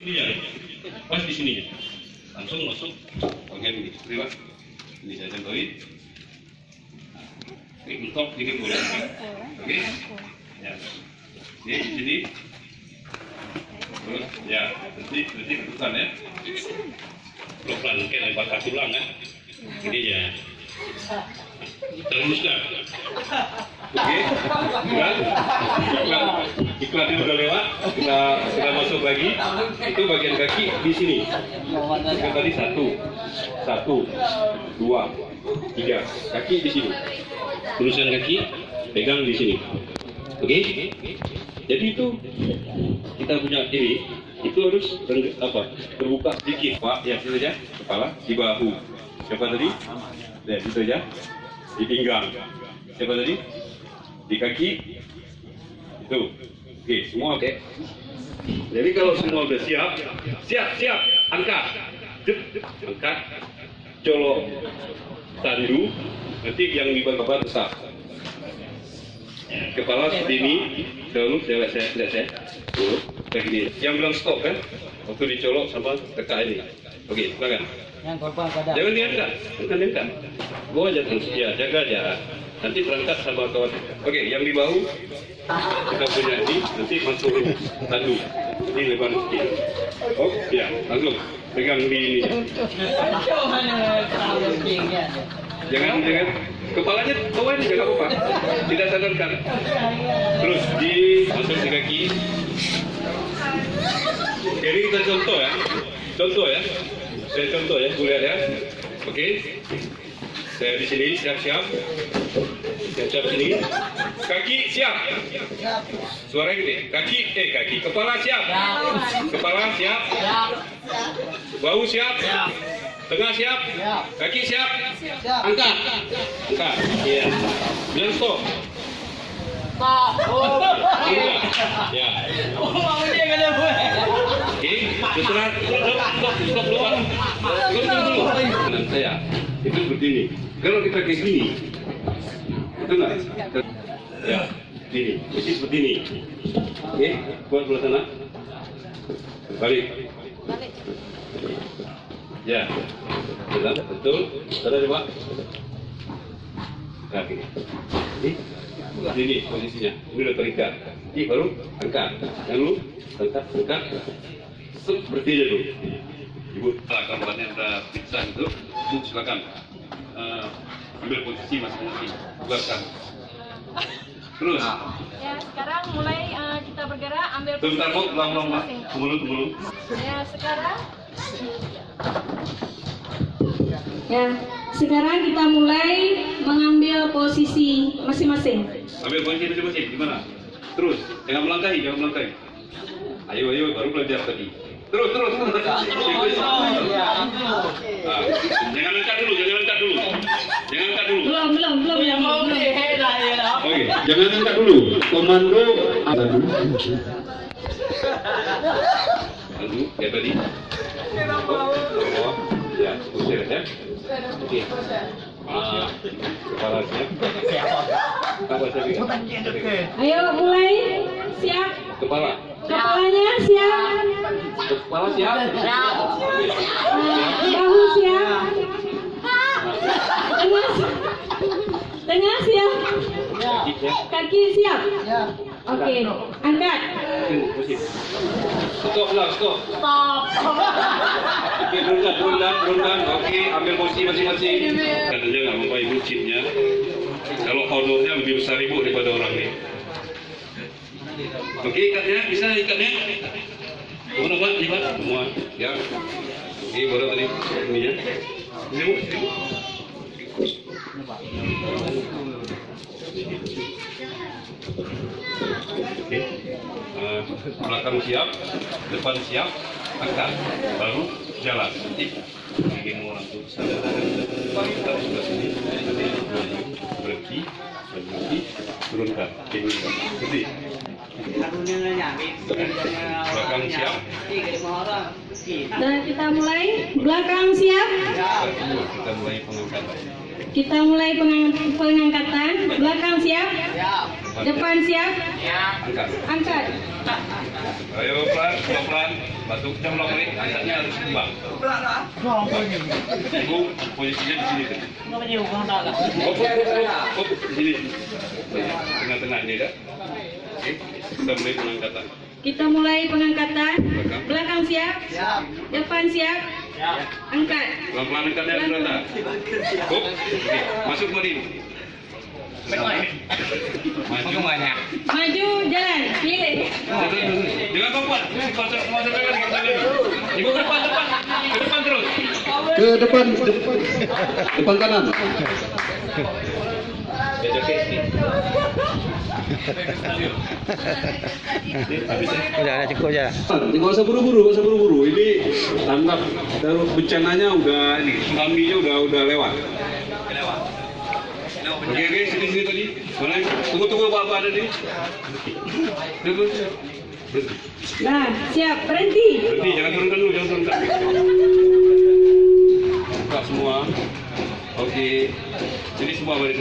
Ini ya, pas di sini ya. Langsung masuk bagian ini. Terima. Ini saya contohin. Oke, mentok ini boleh. Oke. Ya. Ini sini. Terus ya, nanti bukan ya. Pelan-pelan kayak lempar kartu ulang kan. Ini ya. Teruskan. Oke. Iklan udah lewat, kita sudah masuk lagi. Itu bagian kaki di sini. Kita tadi satu, dua, tiga. Kaki di sini. Tulisan kaki pegang di sini. Oke. Jadi itu kita punya ini. Itu harus terbuka sedikit, Pak. Ya, itu aja. Kepala di bahu. Siapa tadi? Ya, itu aja. Di pinggang. Siapa tadi? Di kaki. Itu. Oke, semua oke. Jadi kalau semua udah siap, angkat. Angkat. Colok. Tandu. Nanti yang di bawah tetap. Kepala seperti ini. Lalu lihat saya. Kayak gini. Yang bilang stop kan? Waktu dicolok sama teka ini. Oke, silakan. Jangan diangkat, bukan diangkat. Gua aja terus, ya jaga aja. Nanti berangkat sama kawan. Oke, yang di bahu kita punya ini, nanti masukin tandu. Ini lebar sedikit. Oh, ya, langsung pegang di ini. Jangan. Kepalanya bawah ini jangan apa. Tidak sadarkan. Terus masuk di kaki. Jadi kita contoh ya. Saya contoh ya, boleh ya. Oke. Saya di sini siap-siap sini. Kaki siap. Suara gede. Kaki. Kepala siap. Kepala siap. Bahu siap. Tengah siap. Kaki siap. Angkat. Iya. Bilang stop. Ya. Oke, terserah. Stop dulu. Kanan saya itu seperti ini. Kalau kita kayak gini, itu enggak. Ya, ini. Jadi seperti ini. Oke, buat belah sana. Balik. Ya, betul. Sudah coba. Kaki. Ini posisinya. Ini udah terikat. Ini baru angkat. Lalu angkat. Seperti itu dulu. Ibu, kawannya udah pingsan itu. Bu, silakan. Ambil posisi masing-masing. Belakang. Terus. Ya, sekarang mulai kita bergerak ambil posisi. Sebentar, Bu. Ulang. Tunggu dulu. Ya, sekarang. Ya, sekarang kita mulai mengambil posisi masing-masing. Ambil posisi masing-masing, gimana? Terus, jangan melangkahi. Ayo, baru belajar tadi. Terus. Jangan angkat dulu. Belum ya. Oke, jangan angkat dulu. Komando. Lalu, kayak tadi. Ya, usir ya. Oke. Kepala siap. Ayo mulai. Siap. Kepalanya siap. Kepala siap. Bahu siap. Tengah siap. Kaki siap. Oke, angkat. Stop. Oke, berundang. Oke, ambil posisi masing-masing. Katanya nggak mau ibu chipnya. Kalau honornya lebih besar ibu daripada orang ini. Oke, ikatnya bisa ikatnya. Mana Pak? Ini Pak. Semua. Ya. Oke, baru tadi ini ya. Ini Bu. Oke. Belakang siap, depan siap, angkat, baru jalan. Nanti bikin orang tuh sadar. Kita sudah sini, berhenti, turunkan, berhenti. Belakang siap. Dan kita mulai. Belakang siap. Kita mulai pengangkatan. Kita mulai pengangkatan. Belakang siap. Depan siap. Angkat. Angkat. Ayo pelan, batuk jam ulang balik, angkatnya harus kembang. Ibu posisinya di sini tuh. Oh, di sini. Tengah-tengah ini dah. Oke, kita mulai pengangkatan. Kita mulai pengangkatan. Belakang siap. Depan siap. Angkat. Pelan-pelan angkatnya harus rata. Oh, oke, masuk body. Maju banyak. Maju jalan. Pilih. Jangan kuat. Masuk lagi. Ibu ke depan. Ke depan terus. Ke depan, depan kanan. Udah cukup aja. Nggak usah buru-buru, Ini tanggap bencananya udah ini, tsunami-nya udah lewat. Oke, sini tadi. Mana? Tunggu apa ada di? Tunggu. Nah, siap. Berhenti. Berhenti, jangan turunkan dulu, Buka semua. Oke. Jadi semua balik.